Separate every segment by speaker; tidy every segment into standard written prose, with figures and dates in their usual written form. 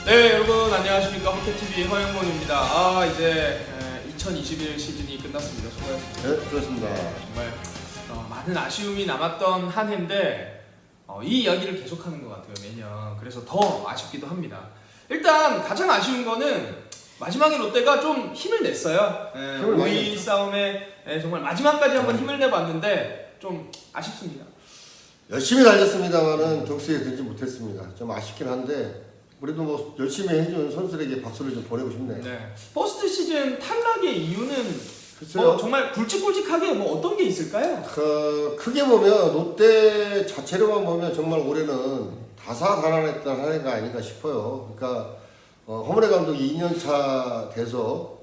Speaker 1: 네, 여러분 안녕하십니까. 호켓TV 허영범입니다. 이제 2021 시즌이 끝났습니다. 수고하셨습니다.
Speaker 2: 네, 그렇습니다.
Speaker 1: 정말 많은 아쉬움이 남았던 한 해인데 이 이야기를 계속하는 것 같아요, 매년. 그래서 더 아쉽기도 합니다. 일단 가장 아쉬운 거는 마지막에 롯데가 좀 힘을 냈어요. 5위 싸움에 정말 마지막까지 한번 힘을 내봤는데 좀 아쉽습니다.
Speaker 2: 열심히 달렸습니다만은 득수에 들지 못했습니다. 좀 아쉽긴 한데 그래도 뭐 열심히 해준 선수들에게 박수를 좀 보내고 싶네요.
Speaker 1: 네. 퍼스트 시즌 탈락의 이유는
Speaker 2: 글쎄요.
Speaker 1: 정말 굵직굵직하게 어떤 게 있을까요?
Speaker 2: 크게 보면 롯데 자체로만 보면 정말 올해는 다사다난했던 한 해가 아닌가 싶어요. 그러니까 허문회 감독이 2년차 돼서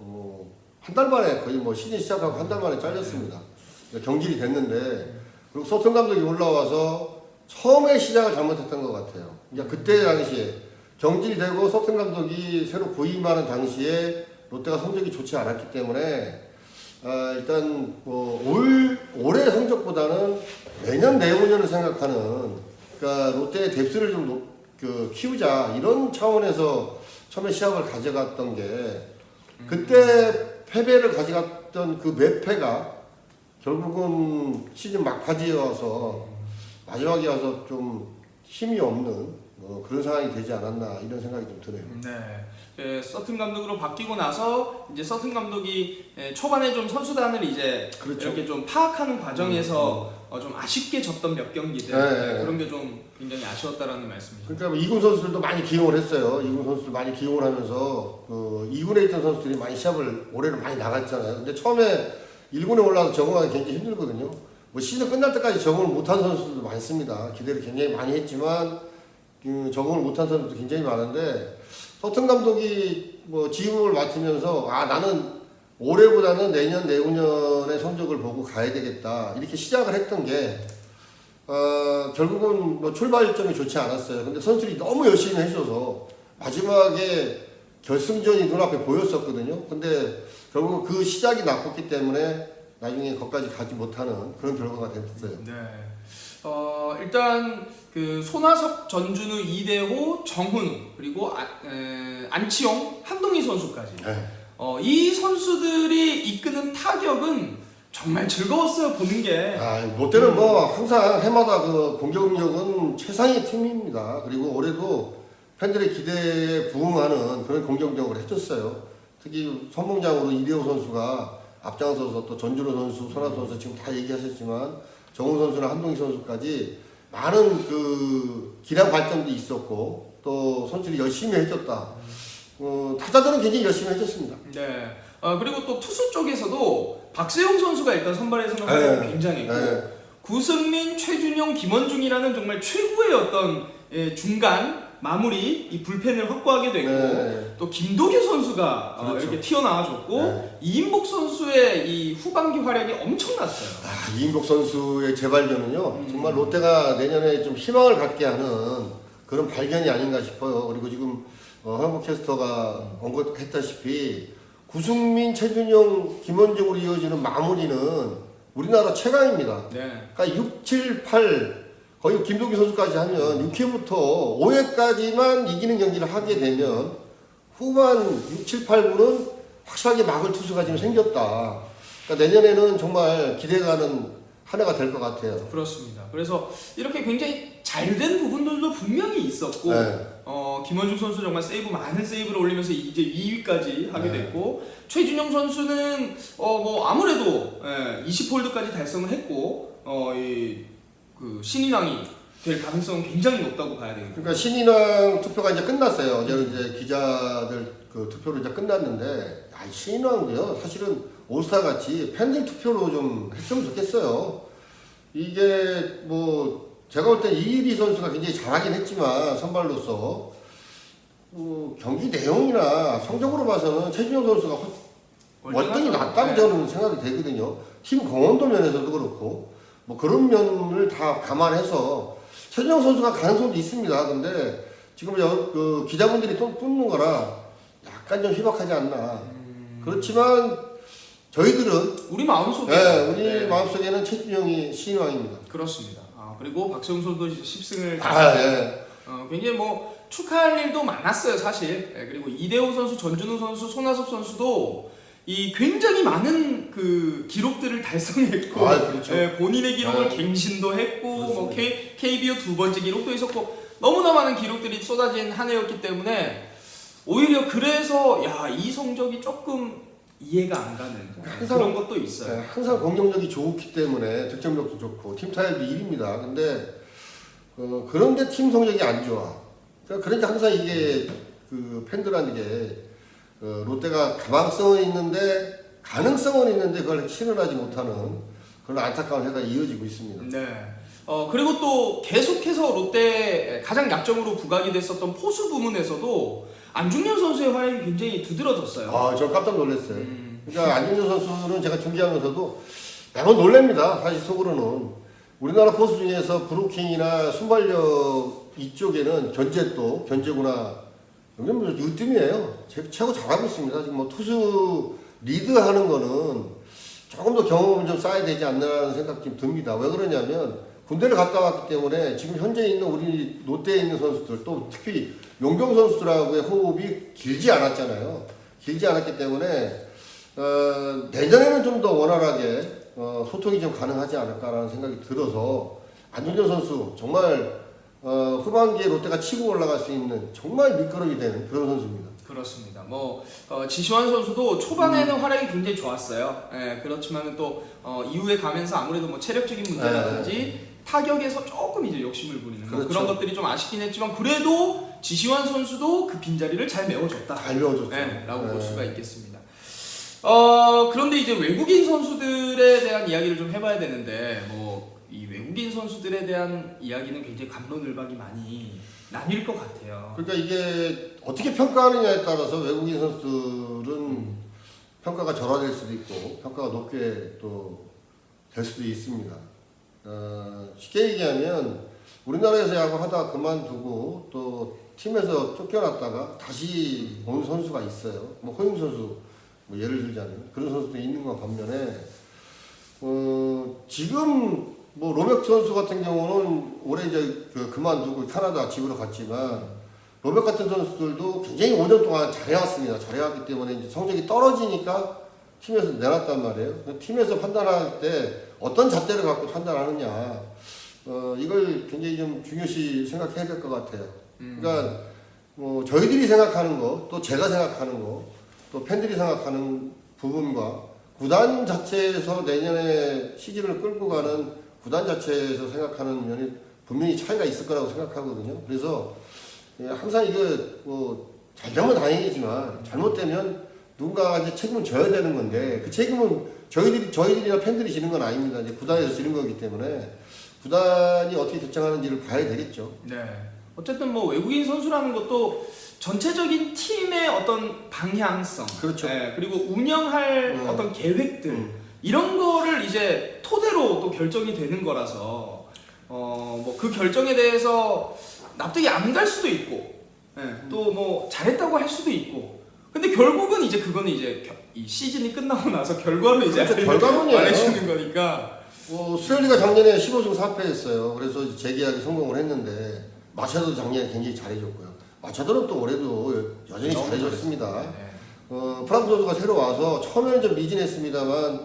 Speaker 2: 한 달 만에 거의 시즌 시작하고 한 달 만에 잘렸습니다. 경질이 됐는데 그리고 소통 감독이 올라와서 처음에 시작을 잘못했던 것 같아요. 그러니까 그때 당시에 경질되고 소통 감독이 새로 부임하는 당시에 롯데가 성적이 좋지 않았기 때문에 일단 올해 성적보다는 내년 내후년을 생각하는 그러니까 롯데의 뎁스를 좀 키우자 이런 차원에서 처음에 시합을 가져갔던 게 그때 패배를 가져갔던 그 매패가 결국은 시즌 막바지에 와서 마지막에 와서 좀 힘이 없는 그런 상황이 되지 않았나 이런 생각이 좀 드네요.
Speaker 1: 네. 서튼 감독으로 바뀌고 나서 이제 서튼 감독이 초반에 좀 선수단을 이제
Speaker 2: 그렇죠.
Speaker 1: 이렇게 좀 파악하는 과정에서 좀 아쉽게 졌던 몇 경기들
Speaker 2: 네.
Speaker 1: 그런 게 좀 굉장히 아쉬웠다라는 말씀이죠.
Speaker 2: 그러니까 2군 선수들도 많이 기용을 했어요. 2군 선수들 많이 기용을 하면서 2군에 있던 선수들이 많이 시합을 올해는 많이 나갔잖아요. 근데 처음에 1군에 올라와서 적응하기 굉장히 힘들거든요. 시즌 끝날 때까지 적응을 못한 선수들도 많습니다. 기대를 굉장히 많이 했지만 적응을 못한 선수도 굉장히 많은데 서튼 감독이 지휘부를 맡으면서 나는 올해보다는 내년 내후년의 성적을 보고 가야 되겠다 이렇게 시작을 했던 게 결국은 출발점이 좋지 않았어요. 근데 선수들이 너무 열심히 해줘서 마지막에 결승전이 눈앞에 보였었거든요. 근데 결국은 그 시작이 나빴기 때문에 나중에 거기까지 가지 못하는 그런 결과가 됐어요.
Speaker 1: 네. 일단 그 손아섭, 전준우, 이대호, 정훈 그리고 안치홍, 한동희 선수까지
Speaker 2: 네.
Speaker 1: 이 선수들이 이끄는 타격은 정말 즐거웠어요 보는 게.
Speaker 2: 롯데는 항상 해마다 그 공격력은 최상의 팀입니다. 그리고 올해도 팬들의 기대에 부응하는 그런 공격력을 해줬어요. 특히 선봉장으로 이대호 선수가 앞장서서 또 전준호 선수, 손아섭 선수 지금 다 얘기하셨지만 정훈 선수나 한동희 선수까지 많은 그 기량 발전도 있었고 또 선수들이 열심히 해줬다. 타자들은 굉장히 열심히 해줬습니다.
Speaker 1: 네. 그리고 또 투수 쪽에서도 박세용 선수가 일단 선발에서는 활약이 굉장했고 구승민, 최준용, 김원중이라는 정말 최고의 어떤 중간 마무리 이 불펜을 확보하게 됐고 또 김도규 선수가
Speaker 2: 그렇죠.
Speaker 1: 이렇게 튀어나와줬고 이인복 선수의 이 후반기 활약이 엄청났어요.
Speaker 2: 이인복 선수의 재발견은요 정말 롯데가 내년에 좀 희망을 갖게 하는 그런 발견이 아닌가 싶어요. 그리고 지금 한국 캐스터가 언급했다시피 구승민, 최준용, 김원중으로 이어지는 마무리는 우리나라 최강입니다.
Speaker 1: 네.
Speaker 2: 그러니까 6, 7, 8 거의 김도규 선수까지 하면 6회부터 5회까지만 이기는 경기를 하게 되면 후반 6, 7, 8구는 확실하게 막을 투수가 지금 생겼다. 그러니까 내년에는 정말 기대가는 한 해가 될 것 같아요.
Speaker 1: 그렇습니다. 그래서 이렇게 굉장히 잘된 부분들도 분명히 있었고 김원중 선수 정말 많은 세이브를 올리면서 이제 2위까지 하게 됐고 최준용 선수는 아무래도 20홀드까지 달성을 했고 그 신인왕이 될 가능성은 굉장히 높다고 봐야 되겠죠.
Speaker 2: 그러니까 신인왕 투표가 이제 끝났어요. 어제 이제 기자들 그 투표로 이제 끝났는데 신인왕도요. 사실은 올스타 같이 팬들 투표로 좀 했으면 좋겠어요. 이게 제가 볼 때 이일이 선수가 굉장히 잘하긴 했지만 선발로서 경기 내용이나 성적으로 봐서는 최준용 선수가 월등히 낫다고 저는 생각이 되거든요. 팀 공헌도 면에서도 그렇고 그런 면을 다 감안해서 최준용 선수가 가능성도 있습니다. 근데 지금 그 기자분들이 또 뽑는 거라 약간 좀 희박하지 않나. 그렇지만 저희들은
Speaker 1: 우리 마음속에
Speaker 2: 우리 마음속에는 최준용이 신인왕입니다.
Speaker 1: 그렇습니다. 그리고 박세웅 선수도 10승을
Speaker 2: 예.
Speaker 1: 굉장히 축하할 일도 많았어요, 사실. 예, 그리고 이대호 선수, 전준우 선수, 손아섭 선수도 이 굉장히 많은 그 기록들을 달성했고,
Speaker 2: 그렇죠.
Speaker 1: 예, 본인의 기록을 갱신도 했고, 뭐 KBO 2번째 기록도 있었고, 너무나 많은 기록들이 쏟아진 한 해였기 때문에 오히려 그래서 이 성적이 조금 이해가 안 가는
Speaker 2: 항상,
Speaker 1: 그런 것도 있어요.
Speaker 2: 항상 공격력이 좋기 때문에 득점력도 좋고 팀 타율도 1위입니다. 근데 그런데 팀 성적이 안 좋아. 그러니까 항상 이게 그 팬들한테 롯데가 가망성은 있는데 가능성은 있는데 그걸 실현하지 못하는 그런 안타까운 해가 이어지고 있습니다.
Speaker 1: 네. 그리고 또 계속해서 롯데 가장 약점으로 부각이 됐었던 포수 부문에서도 안중현 선수의 활약이 굉장히 두드러졌어요.
Speaker 2: 저 깜짝 놀랐어요. 그러니까 안중현 선수는 제가 중계하면서도 매번 놀랍니다. 사실 속으로는 우리나라 포수 중에서 브루킹이나 순발력 이쪽에는 견제구나. 여기는 뭐 으뜸이에요. 최고 잘하고 있습니다. 지금 뭐 투수 리드하는 거는 조금 더 경험을 좀 쌓아야 되지 않나라는 생각 좀 듭니다. 왜 그러냐면 군대를 갔다 왔기 때문에 지금 현재 있는 우리 롯데에 있는 선수들 또 특히 용병 선수들하고의 호흡이 길지 않았잖아요. 길지 않았기 때문에 내년에는 좀 더 원활하게 소통이 좀 가능하지 않을까라는 생각이 들어서 안중현 선수 정말 후반기에 롯데가 치고 올라갈 수 있는 정말 밑거름이 되는 그런 선수입니다.
Speaker 1: 그렇습니다. 지시환 선수도 초반에는 활약이 굉장히 좋았어요. 그렇지만 또 이후에 가면서 아무래도 뭐 체력적인 문제라든지 타격에서 조금 이제 욕심을 부리는
Speaker 2: 그렇죠.
Speaker 1: 그런 것들이 좀 아쉽긴 했지만 그래도 지시환 선수도 그 빈자리를 잘 메워줬다.
Speaker 2: 잘 메워줬죠.
Speaker 1: 라고 볼 수가 있겠습니다. 그런데 이제 외국인 선수들에 대한 이야기를 좀 해봐야 되는데 이 외국인 선수들에 대한 이야기는 굉장히 갑론을박이 많이 나뉠 것 같아요.
Speaker 2: 그러니까 이게 어떻게 평가하느냐에 따라서 외국인 선수들은 평가가 절하될 수도 있고 평가가 높게 또 될 수도 있습니다. 쉽게 얘기하면 우리나라에서 야구하다가 그만두고 또 팀에서 쫓겨났다가 다시 온 선수가 있어요. 호잉 선수 예를 들자면 그런 선수도 있는 것 반면에 지금 로맥 선수 같은 경우는 올해 이제 그만두고 캐나다 집으로 갔지만 로맥 같은 선수들도 굉장히 5년 동안 잘해왔습니다. 잘해왔기 때문에 이제 성적이 떨어지니까 팀에서 내놨단 말이에요. 팀에서 판단할 때 어떤 잣대를 갖고 판단하느냐 이걸 굉장히 좀 중요시 생각해야 될 것 같아요. 그러니까 저희들이 생각하는 거, 또 제가 생각하는 거, 또 팬들이 생각하는 부분과 구단 자체에서 내년에 시즌을 끌고 가는 구단 자체에서 생각하는 면이 분명히 차이가 있을 거라고 생각하거든요. 그래서 항상 이거 잘 되면 다행이지만 잘못되면 누군가가 이제 책임을 져야 되는 건데 그 책임은 저희들이나 팬들이 지는 건 아닙니다. 이제 구단에서 지는 거기 때문에 구단이 어떻게 결정하는지를 봐야 되겠죠.
Speaker 1: 네. 어쨌든 외국인 선수라는 것도 전체적인 팀의 어떤 방향성,
Speaker 2: 그렇죠.
Speaker 1: 그리고 운영할 어떤 계획들 이런 거를 이제 토대로 또 결정이 되는 거라서 그 결정에 대해서 납득이 안 갈 수도 있고, 또 잘했다고 할 수도 있고. 근데 결국은 이제 그거는 이제 이 시즌이 끝나고 나서 결과로 이제
Speaker 2: 결과론이에요.
Speaker 1: 말해주는 거니까.
Speaker 2: 수렐리가 작년에 15승 4패했어요. 그래서 재계약에 성공을 했는데 마차도 작년에 굉장히 잘해줬고요. 마차도는 또 올해도 여전히 잘해줬습니다. 프랑스 선수가 새로 와서 처음에는 좀 미진했습니다만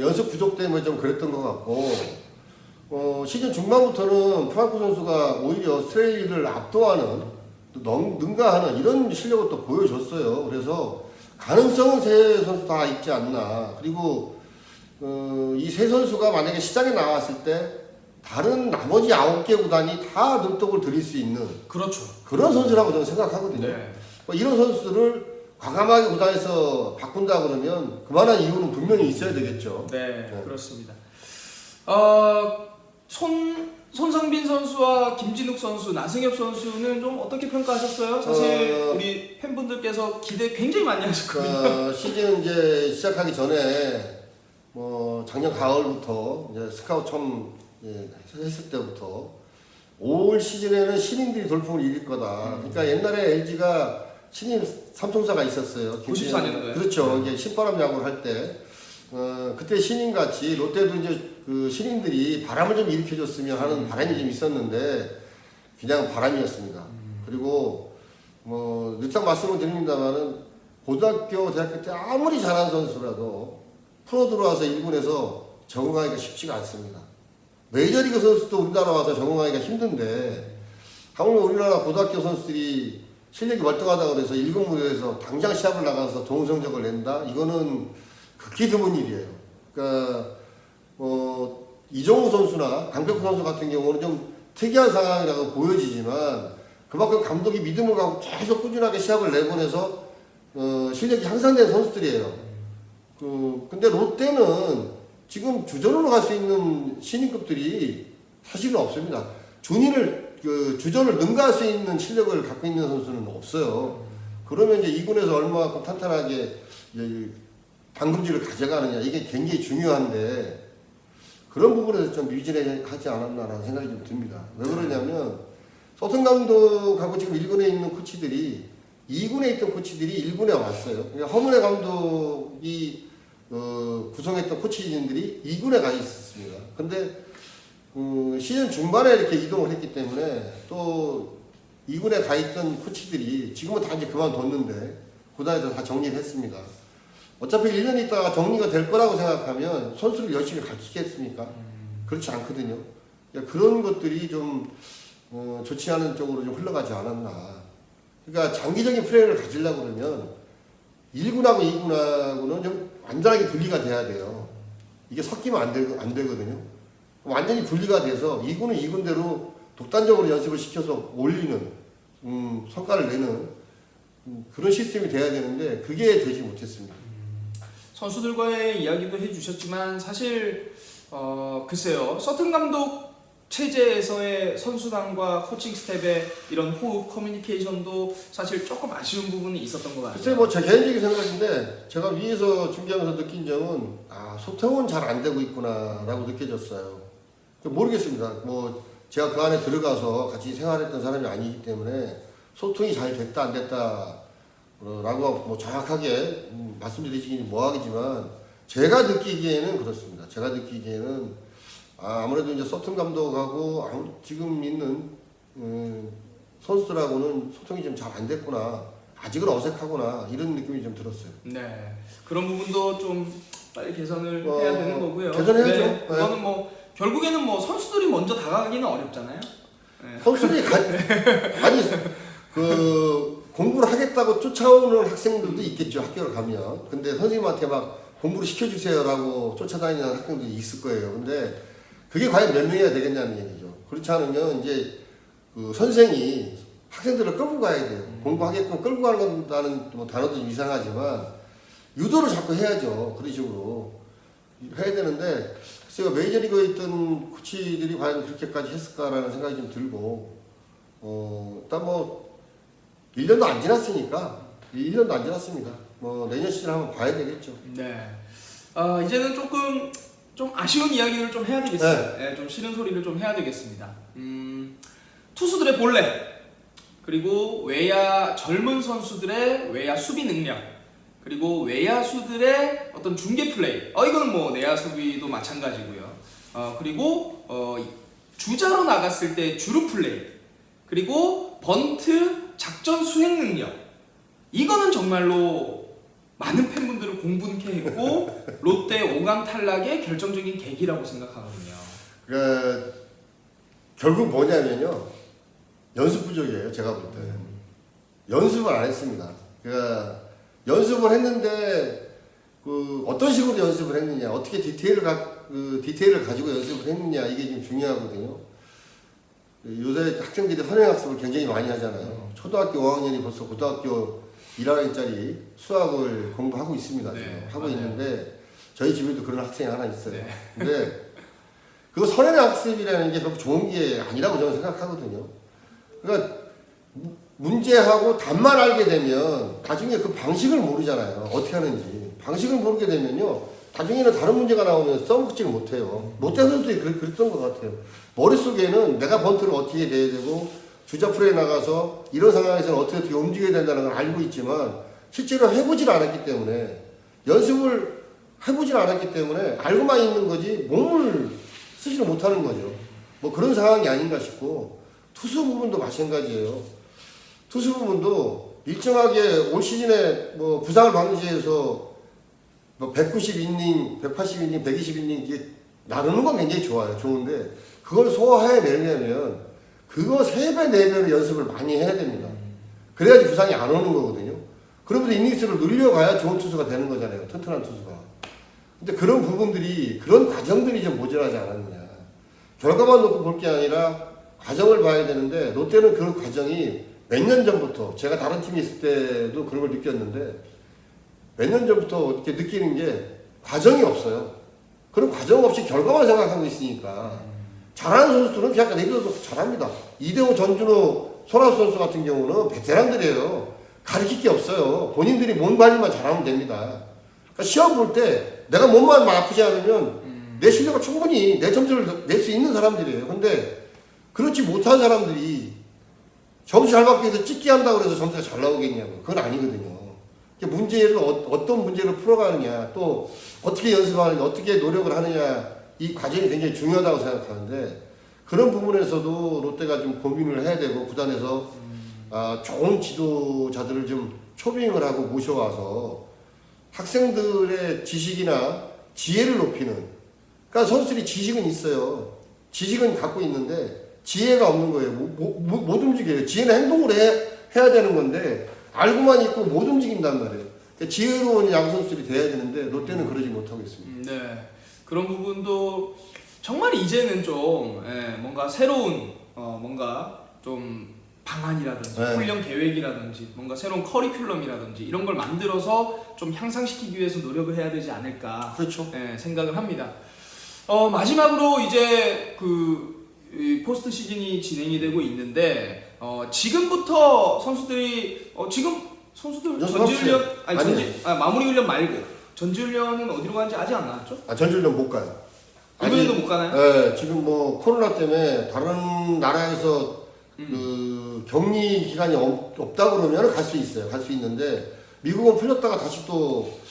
Speaker 2: 연습 부족 때문에 좀 그랬던 것 같고 시즌 중반부터는 프랑스 선수가 오히려 스트레일리를 압도하는 능가하는 이런 실력을 또 보여줬어요. 그래서 가능성은 세 선수 다 있지 않나. 그리고 이 세 선수가 만약에 시장에 나왔을 때 다른 나머지 9개 구단이 다 눈독을 들일 수 있는
Speaker 1: 그렇죠.
Speaker 2: 그런 선수라고 저는 생각하거든요.
Speaker 1: 네.
Speaker 2: 이런 선수들을 과감하게 구단에서 바꾼다 그러면 그만한 이유는 분명히 있어야 되겠죠.
Speaker 1: 네. 그렇습니다. 손성빈 선수와 김진욱 선수, 나승엽 선수는 좀 어떻게 평가하셨어요? 사실 우리 팬분들께서 기대 굉장히 많이 하셨거든요.
Speaker 2: 시즌 이제 시작하기 전에 작년 가을부터 이제 스카우트 처음 했을 때부터 올 시즌에는 신인들이 돌풍을 이길 거다. 그러니까 옛날에 LG가 신인 삼총사가 있었어요.
Speaker 1: 94년도에.
Speaker 2: 그렇죠. 이제 신바람 야구를 할 때. 그때 신인같이 롯데도 이제 그 신인들이 바람을 좀 일으켜줬으면 하는 바람이 좀 있었는데 그냥 바람이었습니다. 그리고 뭐 늘상 말씀을 드립니다만은 고등학교, 대학교 때 아무리 잘하는 선수라도 프로 들어와서 1군에서 적응하기가 쉽지가 않습니다. 메이저리그 선수도 우리나라 와서 적응하기가 힘든데 하물며 우리나라 고등학교 선수들이 실력이 멀쩡하다고 그래서 1군 무대에서 당장 시합을 나가서 좋은 성적을 낸다? 이거는 극히 드문 일이에요. 그러니까 이정우 선수나 강백호 선수 같은 경우는 좀 특이한 상황이라고 보여지지만 그만큼 감독이 믿음을 갖고 계속 꾸준하게 시합을 내보내서 실력이 향상된 선수들이에요. 근데 롯데는 지금 주전으로 갈 수 있는 신인급들이 사실은 없습니다. 주전을 능가할 수 있는 실력을 갖고 있는 선수는 없어요. 그러면 이제 2군에서 얼마만큼 탄탄하게 당금질을 가져가느냐 이게 굉장히 중요한데 그런 부분에서 좀 미진하지 않았나라는 생각이 좀 듭니다. 왜 그러냐면 서튼 감독하고 지금 1군에 있는 코치들이 2군에 있던 코치들이 1군에 왔어요. 그러니까 허문회 감독이 구성했던 코치진들이 2군에 가 있었습니다. 근데 시즌 중반에 이렇게 이동을 했기 때문에 또 2군에 가 있던 코치들이 지금은 다 이제 그만뒀는데 구단에서 다 정리를 했습니다. 어차피 1년 있다가 정리가 될 거라고 생각하면 선수를 열심히 가르치겠습니까? 그렇지 않거든요. 그러니까 그런 것들이 좀 좋지 않은 쪽으로 좀 흘러가지 않았나. 그러니까 장기적인 플레이를 가지려고 그러면 1군하고 2군하고는 좀 완전하게 분리가 돼야 돼요. 이게 섞이면 안 되거든요. 완전히 분리가 돼서 2군은 2군대로 독단적으로 연습을 시켜서 올리는 성과를 내는 그런 시스템이 돼야 되는데 그게 되지 못했습니다.
Speaker 1: 선수들과의 이야기도 해주셨지만 사실 글쎄요 서튼 감독 체제에서의 선수단과 코칭 스텝의 이런 호흡 커뮤니케이션도 사실 조금 아쉬운 부분이 있었던 것 같아요.
Speaker 2: 글쎄 뭐 제 개인적인 생각인데 제가 위에서 중계하면서 느낀 점은 소통은 잘 안 되고 있구나라고 느껴졌어요. 모르겠습니다. 뭐 제가 그 안에 들어가서 같이 생활했던 사람이 아니기 때문에 소통이 잘 됐다 안 됐다 라고 뭐 정확하게 말씀드리기는 뭐하겠지만 제가 느끼기에는 그렇습니다. 제가 느끼기에는 아무래도 이제 서튼 감독하고 지금 있는 선수들하고는 소통이 좀 잘 안 됐구나. 아직은 어색하구나. 이런 느낌이 좀 들었어요.
Speaker 1: 네. 그런 부분도 좀 빨리 개선을 해야 되는 거고요.
Speaker 2: 개선해야죠.
Speaker 1: 네. 그거는 뭐 결국에는 뭐 선수들이 먼저 다가가기는 어렵잖아요. 네.
Speaker 2: 선수들이 아니 공부를 하겠다고 쫓아오는 학생들도 있겠죠. 학교를 가면. 근데 선생님한테 막 공부를 시켜주세요라고 쫓아다니는 학생들이 있을 거예요. 근데 그게 과연 몇 명이나 되겠냐는 얘기죠. 그렇지 않으면 이제 선생이 학생들을 끌고 가야 돼요. 공부하게끔 끌고 가는 뭐 단어도 좀 이상하지만 유도를 자꾸 해야죠. 그런 식으로 해야 되는데 글쎄요 메이저리그에 있던 코치들이 과연 그렇게까지 했을까라는 생각이 좀 들고 일단 뭐 1년도 안 지났으니까 1년도 안 지났습니다. 뭐 내년 시즌 한번 봐야 되겠죠.
Speaker 1: 네. 이제는 조금 좀 아쉬운 이야기를 좀 해야 되겠어요.
Speaker 2: 네.
Speaker 1: 네, 좀 싫은 소리를 좀 해야 되겠습니다. 투수들의 본래 그리고 외야 젊은 선수들의 외야 수비 능력 그리고 외야수들의 어떤 중계 플레이 이거는 뭐 내야 수비도 마찬가지고요. 그리고 주자로 나갔을 때 주루 플레이 그리고 번트 작전 수행 능력 이거는 정말로 많은 팬분들을 공분케 했고 롯데 5강 탈락의 결정적인 계기라고 생각하거든요.
Speaker 2: 결국 뭐냐면요 연습 부족이에요. 제가 볼 때 연습을 안 했습니다. 연습을 했는데 어떤 식으로 연습을 했느냐 어떻게 디테일을 가지고 연습을 했느냐 이게 좀 중요하거든요. 요새 학생들이 선행학습을 굉장히 많이 하잖아요. 초등학교 5학년이 벌써 고등학교 1학년짜리 수학을 공부하고 있습니다.
Speaker 1: 네,
Speaker 2: 하고
Speaker 1: 맞아요.
Speaker 2: 있는데 저희 집에도 그런 학생이 하나 있어요.
Speaker 1: 네.
Speaker 2: 근데 그 선행학습이라는 게 별로 좋은 게 아니라고 저는 생각하거든요. 그러니까 문제하고 답만 알게 되면 나중에 그 방식을 모르잖아요. 어떻게 하는지. 방식을 모르게 되면요. 나중에는 다른 문제가 나오면 써먹지를 못해요. 롯데 선수들이 그랬던 것 같아요. 머릿속에는 내가 번트를 어떻게 해야 되고 주자 프로에 나가서 이런 상황에서는 어떻게 움직여야 된다는 걸 알고 있지만 실제로 해보질 않았기 때문에 연습을 해보질 않았기 때문에 알고만 있는 거지 몸을 쓰지를 못하는 거죠. 뭐 그런 상황이 아닌가 싶고 투수 부분도 마찬가지예요. 투수 부분도 일정하게 올 시즌에 뭐 부상을 방지해서 뭐 190이닝, 180이닝, 120이닝 이게 나누는 건 굉장히 좋아요. 좋은데 그걸 소화해내려면 그거 3배, 4배로 연습을 많이 해야 됩니다. 그래야지 부상이 안 오는 거거든요. 그러면서 이닝수를 늘려가야 좋은 투수가 되는 거잖아요. 튼튼한 투수가. 근데 그런 부분들이, 그런 과정들이 좀 모자라지 않았느냐. 결과만 놓고 볼 게 아니라 과정을 봐야 되는데 롯데는 그 과정이 몇 년 전부터, 제가 다른 팀에 있을 때도 그런 걸 느꼈는데 몇 년 전부터 이렇게 느끼는 게 과정이 없어요. 그런 과정 없이 결과만 생각하고 있으니까 잘하는 선수들은 그냥 내비둬도 잘합니다. 이대호, 전준호, 손아섭 선수 같은 경우는 베테랑들이에요. 가르칠 게 없어요. 본인들이 몸 관리만 잘하면 됩니다. 그러니까 시험 볼 때 내가 몸만 아프지 않으면 내 실력을 충분히 내 점수를 낼 수 있는 사람들이에요. 근데 그렇지 못한 사람들이 점수 잘 받기 위해서 찍기 한다고 해서 점수가 잘 나오겠냐고. 그건 아니거든요. 문제를 어떤 문제를 풀어가느냐, 또 어떻게 연습하느냐, 어떻게 노력을 하느냐, 이 과정이 굉장히 중요하다고 생각하는데 그런 부분에서도 롯데가 좀 고민을 해야 되고 구단에서 좋은 지도자들을 좀 초빙을 하고 모셔와서 학생들의 지식이나 지혜를 높이는, 그러니까 선수들이 지식은 있어요. 지식은 갖고 있는데 지혜가 없는 거예요. 못 움직여요. 지혜는 행동으로 해야 되는 건데 알고만 있고 못 움직인단 말이에요. 그러니까 지혜로운 야구 선수들이 돼야 되는데 롯데는 그러지 못하고 있습니다.
Speaker 1: 네, 그런 부분도 정말 이제는 좀 뭔가 새로운 뭔가 좀 방안이라든지
Speaker 2: 네.
Speaker 1: 훈련 계획이라든지 뭔가 새로운 커리큘럼이라든지 이런 걸 만들어서 좀 향상시키기 위해서 노력을 해야 되지 않을까
Speaker 2: 그렇죠.
Speaker 1: 생각을 합니다. 마지막으로 이제 이 포스트 시즌이 진행이 되고 있는데 지금부터 선수들이 지금 선수들 전지훈련 마무리 훈련 말고 전지훈련은 어디로 가는지 아직 안 나왔죠?
Speaker 2: 전지훈련 못 가요.
Speaker 1: 이번에도 못 가나요?
Speaker 2: 네, 지금 뭐 코로나 때문에 다른 나라에서 그 격리 기간이 없다 그러면 갈 수 있어요. 갈 수 있는데 미국은 풀렸다가 다시 또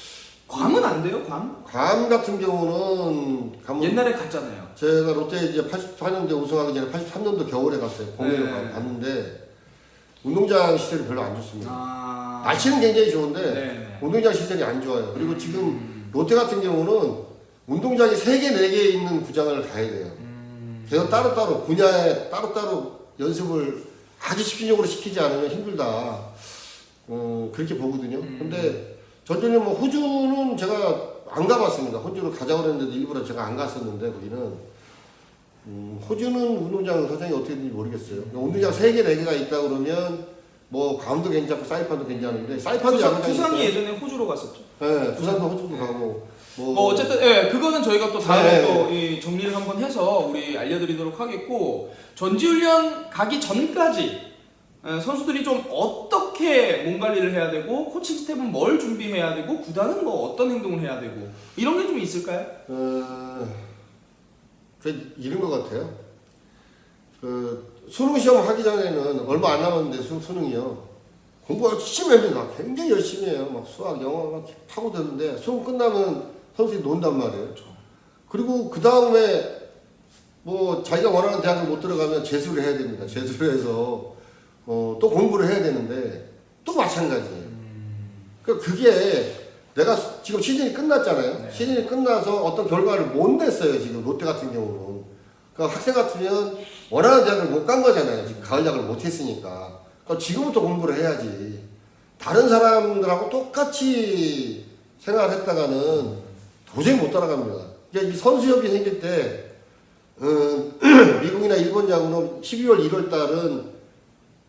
Speaker 1: 괌은 안 돼요? 괌?
Speaker 2: 괌 같은 경우는
Speaker 1: 옛날에 갔잖아요.
Speaker 2: 제가 롯데 이제 84년대 우승하기 전에 83년도 겨울에 갔어요. 공연을 갔는데 운동장 시설이 별로 안 좋습니다. 날씨는 굉장히 좋은데 운동장 시설이 안 좋아요. 그리고 지금 롯데 같은 경우는 운동장이 3개, 4개 있는 구장을 가야 돼요. 그래서 따로따로 분야에 따로따로 연습을 아주 집중적으로 시키지 않으면 힘들다. 그렇게 보거든요. 근데 전전에 뭐 호주는 제가 안 가봤습니다. 호주를 가자고 그랬는데도 일부러 제가 안 갔었는데 거기는 호주는 운동장 사정이 어떻게 되는지 모르겠어요. 운동장 3개, 4개가 있다 그러면 뭐 괌도 괜찮고 사이판도 괜찮은데 사이판도
Speaker 1: 부산이 예전에 호주로 갔었죠.
Speaker 2: 네, 부산도 호주도 가고
Speaker 1: 어쨌든 그거는 저희가 또 다음에 또 이 정리를 한번 해서 우리 알려드리도록 하겠고 전지훈련 가기 전까지 선수들이 좀 어떻게 몸 관리를 해야 되고 코칭 스텝은 뭘 준비해야 되고 구단은 뭐 어떤 행동을 해야 되고 이런 게 좀 있을까요?
Speaker 2: 이런 것 같아요. 수능 시험 하기 전에는 얼마 안 남았는데 수능이요. 공부 열심히 합니다. 굉장히 열심히 해요. 막 수학, 영어 막 파고드는데 수능 끝나면 선수들이 논단 말이에요. 그리고 그 다음에 뭐 자기가 원하는 대학을 못 들어가면 재수를 해야 됩니다. 재수를 해서 또 공부를 해야 되는데 또 마찬가지예요. 그러니까 그게 내가 지금 시즌이 끝났잖아요. 네. 시즌이 끝나서 어떤 결과를 못 냈어요. 지금 롯데 같은 경우는. 그러니까 학생 같으면 원하는 대학을 못 간 거잖아요. 지금 가을 야구를 못 했으니까. 그러니까 지금부터 공부를 해야지. 다른 사람들하고 똑같이 생활을 했다가는 도저히 못 따라갑니다. 그러니까 이 선수협이 생길 때 미국이나 일본 야구는 12월 1월 달은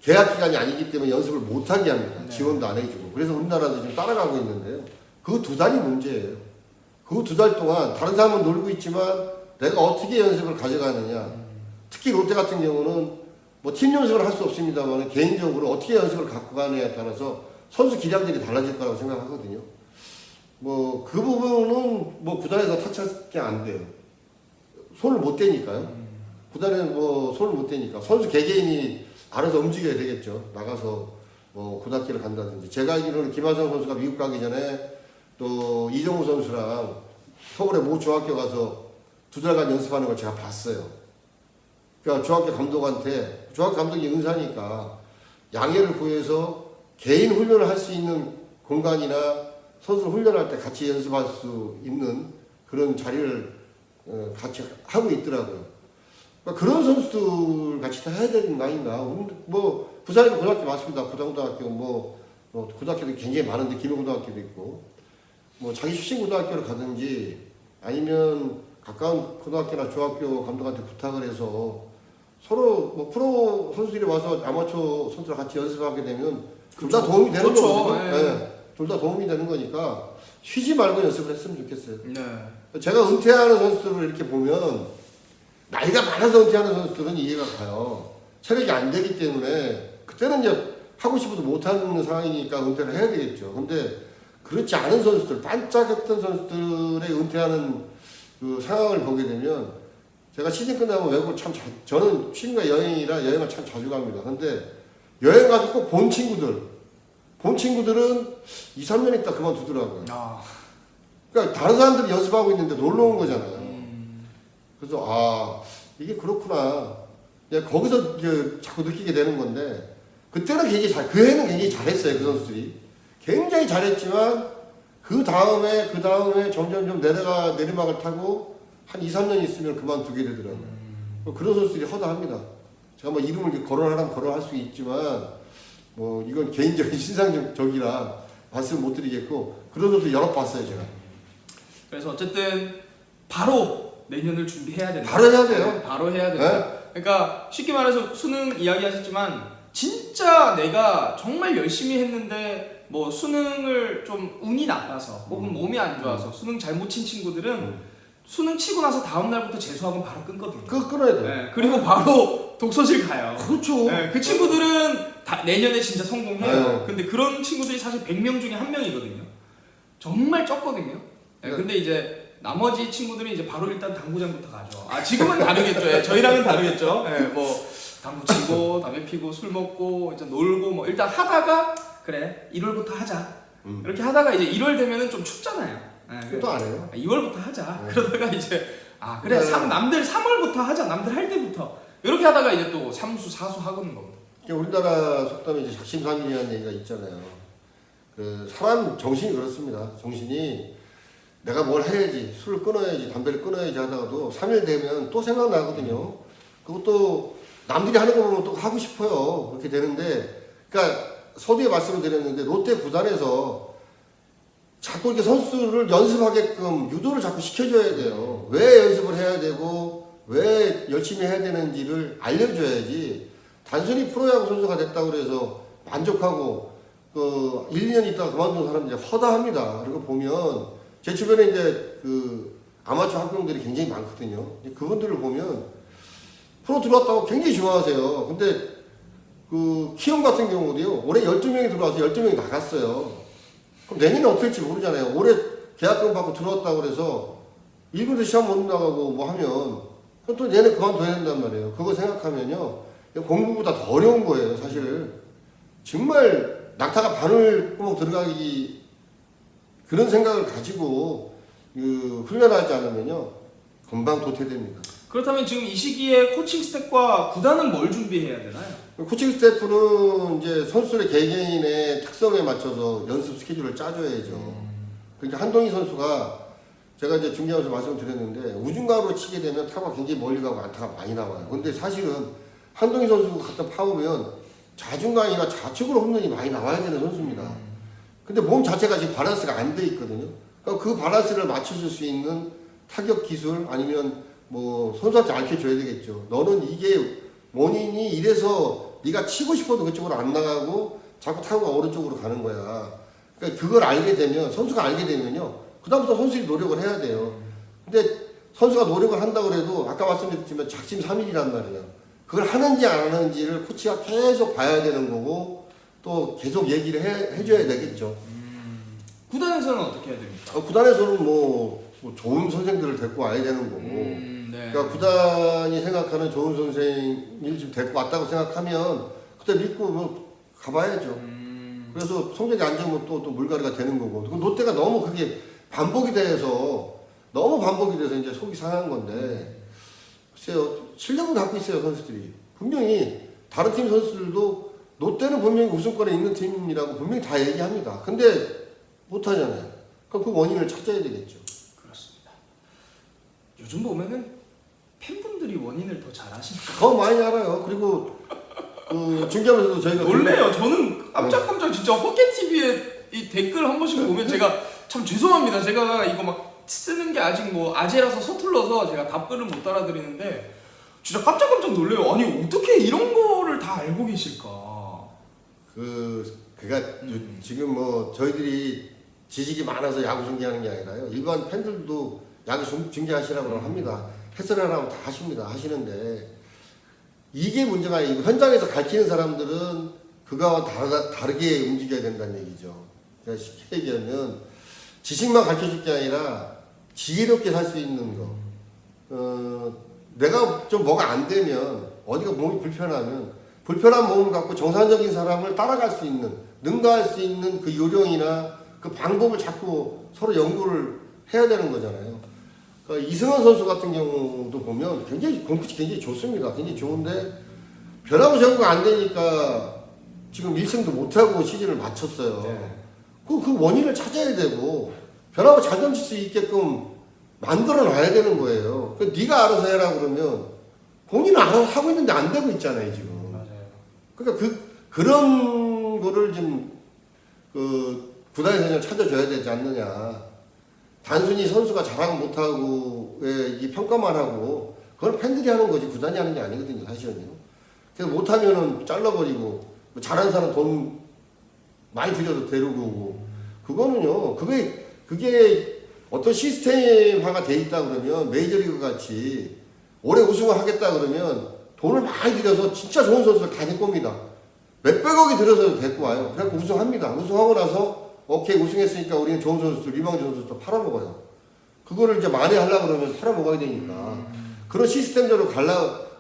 Speaker 2: 계약 기간이 아니기 때문에 연습을 못하게 합니다. 네. 지원도 안 해주고. 그래서 우리나라도 지금 따라가고 있는데요. 그 2달이 문제예요. 그 2달 동안 다른 사람은 놀고 있지만 내가 어떻게 연습을 가져가느냐. 특히 롯데 같은 경우는 뭐 팀 연습을 할 수 없습니다만 개인적으로 어떻게 연습을 갖고 가느냐에 따라서 선수 기량들이 달라질 거라고 생각하거든요. 뭐 그 부분은 뭐 구단에서 타치하게 안 돼요. 손을 못 대니까요. 구단에는 뭐 손을 못 대니까 선수 개개인이 알아서 움직여야 되겠죠. 나가서 뭐 고등학교를 간다든지. 제가 알기로는 김하성 선수가 미국 가기 전에 또 이정우 선수랑 서울의 모 중학교 가서 2달간 연습하는 걸 제가 봤어요. 그러니까 중학교 감독한테, 중학교 감독이 은사니까 양해를 구해서 개인 훈련을 할 수 있는 공간이나 선수 훈련할 때 같이 연습할 수 있는 그런 자리를 같이 하고 있더라고요. 그러니까 그런 선수들 같이 다 해야 되는 거 아닌가. 뭐 부산에도 고등학교 많습니다. 부산고등학교 고등학교도 굉장히 많은데 김해고등학교도 있고 뭐 자기 출신 고등학교를 가든지 아니면 가까운 고등학교나 중학교 감독한테 부탁을 해서 서로 뭐 프로 선수들이 와서 아마추어 선수랑 같이 연습하게 되면 둘 다 도움이 되는
Speaker 1: 그렇죠.
Speaker 2: 거거든요.
Speaker 1: 네.
Speaker 2: 네. 둘 다 도움이 되는 거니까 쉬지 말고 연습을 했으면 좋겠어요.
Speaker 1: 네.
Speaker 2: 제가 은퇴하는 선수들을 이렇게 보면 나이가 많아서 은퇴하는 선수들은 이해가 가요. 체력이 안 되기 때문에 그때는 이제 하고 싶어도 못하는 상황이니까 은퇴를 해야 되겠죠. 근데 그렇지 않은 선수들, 반짝했던 선수들의 은퇴하는 그 상황을 보게 되면 제가 시즌 끝나면 외국을 저는 취미가 여행이라 여행을 참 자주 갑니다. 근데 여행 가서 꼭 본 친구들은 2, 3년 있다 그만두더라고요. 그러니까 다른 사람들이 연습하고 있는데 놀러 온 거잖아요. 그래서 이게 그렇구나. 거기서 자꾸 느끼게 되는 건데 그때는 그 해는 굉장히 잘했어요. 그 선수들이 굉장히 잘했지만 그 다음에 점점 내리막을 타고 한 2, 3년 있으면 그만두게 되더라고요. 그런 선수들이 허다합니다. 제가 뭐 이름을 거론하라면 거론할 수 있지만 뭐 이건 개인적인 신상적이라 말씀 못 드리겠고 그런 선수 여러 봤어요 제가.
Speaker 1: 그래서 어쨌든 바로 내년을 준비해야 된다.
Speaker 2: 바로 해야 돼요.
Speaker 1: 네, 바로 해야 된다.
Speaker 2: 네?
Speaker 1: 그러니까 쉽게 말해서 수능 이야기하셨지만 진짜 내가 정말 열심히 했는데 뭐 수능을 좀 운이 나빠서 혹은 몸이 안 좋아서 수능 잘못 친 친구들은 수능 치고 나서 다음 날부터 재수학은 바로 끊거든요.
Speaker 2: 끊어야 돼요.
Speaker 1: 네, 그리고 바로 독서실 가요.
Speaker 2: 그렇죠.
Speaker 1: 네, 그 친구들은 내년에 진짜 성공해요.
Speaker 2: 네.
Speaker 1: 근데 그런 친구들이 사실 100명 중에 1명이거든요. 정말 적거든요. 네,
Speaker 2: 네.
Speaker 1: 근데 이제 나머지 친구들은 이제 바로 일단 당구장부터 가죠. 지금은 다르겠죠. 예, 저희랑은 다르겠죠. 예, 뭐 당구 치고 담배 피고 술 먹고 이제 놀고 뭐 일단 하다가 그래 1월부터 하자. 이렇게 하다가 이제 1월 되면은 좀 춥잖아요. 예,
Speaker 2: 또 안 해요.
Speaker 1: 2월부터 하자.
Speaker 2: 네.
Speaker 1: 그러다가 이제 그래
Speaker 2: 네.
Speaker 1: 남들 3월부터 하자. 남들 할 때부터 이렇게 하다가 이제 또 3수 4수 하고는 겁니다.
Speaker 2: 우리나라 속담에 이제 작심삼일이라는 얘기가 있잖아요. 그 사람 정신이 그렇습니다. 정신이 내가 뭘 해야지, 술을 끊어야지, 담배를 끊어야지 하다가도 3일 되면 또 생각나거든요. 그것도 남들이 하는 거 보면 또 하고 싶어요. 그렇게 되는데, 그러니까 서두에 말씀을 드렸는데 롯데 구단에서 자꾸 이렇게 선수를 연습하게끔 유도를 자꾸 시켜줘야 돼요. 왜 연습을 해야 되고 왜 열심히 해야 되는지를 알려줘야지. 단순히 프로야구 선수가 됐다고 해서 만족하고 1, 2년 있다가 그만둔 사람들이 허다합니다. 그리고 보면 제 주변에 이제 아마추어 학생들이 굉장히 많거든요. 그분들을 보면 프로 들어왔다고 굉장히 좋아하세요. 근데 키움 같은 경우도요. 올해 12명이 들어와서 12명이 나갔어요. 그럼 내년에 어떻게 될지 모르잖아요. 올해 계약금 받고 들어왔다고 그래서 1군에서 시험 못 나가고 뭐 하면 그럼 또 얘네 그만둬야 된단 말이에요. 그거 생각하면요. 공부보다 더 어려운 거예요. 사실 정말 낙타가 바늘구멍 들어가기 그런 생각을 가지고 훈련하지 않으면요. 금방 도태됩니다.
Speaker 1: 그렇다면 지금 이 시기에 코칭 스태프과 구단은 뭘 준비해야 되나요?
Speaker 2: 코칭 스태프는 이제 선수들의 개개인의 특성에 맞춰서 연습 스케줄을 짜줘야죠. 그러니까 한동희 선수가 제가 이제 중계하면서 말씀드렸는데 우중간으로 치게 되면 타구가 굉장히 멀리 가고 안타가 많이 나와요. 근데 사실은 한동희 선수가 갖다 파보면 좌중간이나 좌측으로 홈런이 많이 나와야 되는 선수입니다. 근데 몸 자체가 지금 밸런스가 안 돼 있거든요. 그러니까 그 밸런스를 맞춰줄 수 있는 타격 기술 아니면 뭐 선수한테 알려줘야 되겠죠. 너는 이게 원인이 이래서 네가 치고 싶어도 그쪽으로 안 나가고 자꾸 타구가 오른쪽으로 가는 거야. 그러니까 그걸 알게 되면 선수가 알게 되면요. 그다음부터 선수들이 노력을 해야 돼요. 근데 선수가 노력을 한다고 해도 아까 말씀드렸지만 작심삼일이란 말이에요. 그걸 하는지 안 하는지를 코치가 계속 봐야 되는 거고 또 계속 얘기를 해줘야 되겠죠.
Speaker 1: 구단에서는 어떻게 해야 됩니까?
Speaker 2: 구단에서는 뭐 좋은 선생들을 데리고 와야 되는 거고
Speaker 1: 네.
Speaker 2: 그러니까 구단이 생각하는 좋은 선생을 지금 데리고 왔다고 생각하면 그때 믿고 뭐 가봐야죠. 그래서 성적이 안 좋으면 또 물갈이가 되는 거고 롯데가 너무 그게 반복이 돼서 이제 속이 상한 건데 글쎄요 실력은 갖고 있어요 선수들이 분명히 다른 팀 선수들도 롯데는 분명히 우승권에 있는 팀이라고 분명히 다 얘기합니다. 근데 못하잖아요. 그럼 그 원인을 찾아야 되겠죠.
Speaker 1: 그렇습니다. 요즘 보면은 팬분들이 원인을 더 잘 아시니까
Speaker 2: 더 많이 알아요. 그리고 그 중계하면서도 저희가
Speaker 1: 놀래요. 저는 깜짝깜짝 진짜 호켓 TV에 이 댓글 한 번씩 보면 제가 참 죄송합니다. 제가 이거 막 쓰는 게 아직 뭐 아재라서 서툴러서 제가 답글을 못 알아들이는데 진짜 깜짝깜짝 놀래요. 아니 어떻게 이런 거를 다 알고 계실까?
Speaker 2: 그가 지금 뭐 저희들이 지식이 많아서 야구 중계하는 게 아니라요. 일반 팬들도 야구 중계하시라고 합니다. 해설하라고 다 하시는데 이게 문제가 아니고 현장에서 가르치는 사람들은 그거와 다르게 움직여야 된다는 얘기죠. 그러니까 쉽게 얘기하면 지식만 가르쳐줄 게 아니라 지혜롭게 살 수 있는 거. 내가 좀 뭐가 안 되면 어디가 몸이 불편하면 불편한 몸을 갖고 정상적인 사람을 따라갈 수 있는 능가할 수 있는 그 요령이나 그 방법을 자꾸 서로 연구를 해야 되는 거잖아요. 그러니까 이승환 선수 같은 경우도 보면 굉장히 공끝이 굉장히 좋습니다. 굉장히 좋은데 변화구 제구가 안 되니까 지금 1승도 못하고 시즌을 마쳤어요.
Speaker 1: 네.
Speaker 2: 그 원인을 찾아야 되고 변화구 잘 던질 수 있게끔 만들어 놔야 되는 거예요. 네가 알아서 해라 그러면 본인은 알아서 하고 있는데 안 되고 있잖아요 지금.
Speaker 1: 맞아요.
Speaker 2: 그러니까 그런 거를 좀 구단에서 좀 찾아줘야 되지 않느냐. 단순히 선수가 잘하고 못하고 이 평가만 하고 그건 팬들이 하는 거지 구단이 하는 게 아니거든요 사실은요. 그래서 못하면은 잘라버리고 뭐 잘하는 사람 돈 많이 들여서 데리고 오고 그거는요. 그게 어떤 시스템화가 돼 있다 그러면 메이저리그 같이 올해 우승을 하겠다 그러면 돈을 많이 들여서 진짜 좋은 선수를 다 데리고 옵니다. 몇백억이 들여서 데리고 와요. 그래서 우승합니다. 우승하고 나서 오케이 우승했으니까 우리는 좋은 선수들 리바운드 선수들 팔아먹어요. 그거를 이제 만회하려고 그러면 팔아먹어야 되니까 그런 시스템대로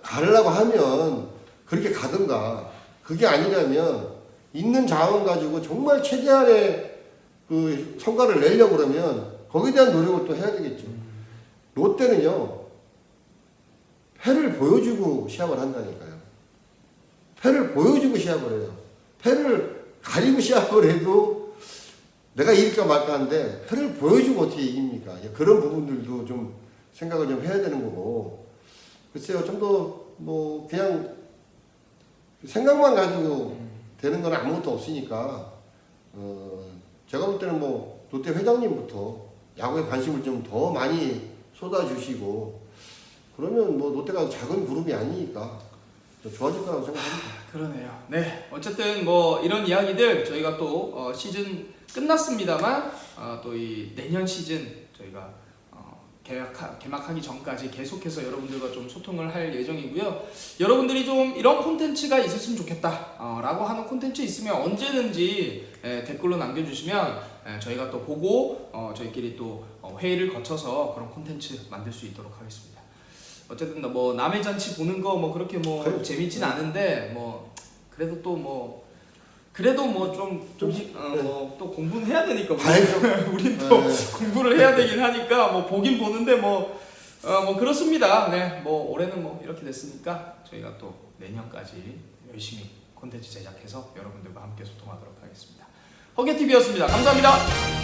Speaker 2: 가려고 하면 그렇게 가든가 그게 아니라면 있는 자원 가지고 정말 최대한의 그 성과를 내려고 그러면 거기에 대한 노력을 또 해야 되겠죠. 롯데는요 패를 보여주고 시합을 한다니까요. 패를 보여주고 시합을 해요. 패를 가리고 시합을 해도 내가 이길까 말까 하는데 패를 보여주고 어떻게 이깁니까? 그런 부분들도 좀 생각을 좀 해야 되는 거고 글쎄요 좀 더 뭐 그냥 생각만 가지고 되는 건 아무것도 없으니까 제가 볼 때는 뭐 롯데 회장님부터 야구에 관심을 좀 더 많이 쏟아주시고 그러면 뭐 롯데가 작은 그룹이 아니니까 좋아질 거라고 생각합니다.
Speaker 1: 그러네요. 네, 어쨌든 뭐 이런 이야기들 저희가 또 시즌 끝났습니다만 또 이 내년 시즌 저희가 개막하기 전까지 계속해서 여러분들과 좀 소통을 할 예정이고요. 여러분들이 좀 이런 콘텐츠가 있었으면 좋겠다 라고 하는 콘텐츠 있으면 언제든지 댓글로 남겨주시면 저희가 또 보고 저희끼리 또 회의를 거쳐서 그런 콘텐츠 만들 수 있도록 하겠습니다. 어쨌든 뭐 남의 잔치 보는 거 뭐 그렇게 뭐 재밌진 않은데 뭐 그래도 또 뭐 그래도 뭐 또 공부는 해야 되니까 우린 또 공부를 해야 되긴 하니까 뭐 보긴 보는데 뭐 그렇습니다. 네, 뭐 올해는 뭐 이렇게 됐으니까 저희가 또 내년까지 열심히 콘텐츠 제작해서 여러분들과 함께 소통하도록 하겠습니다. 허게TV였습니다. 감사합니다.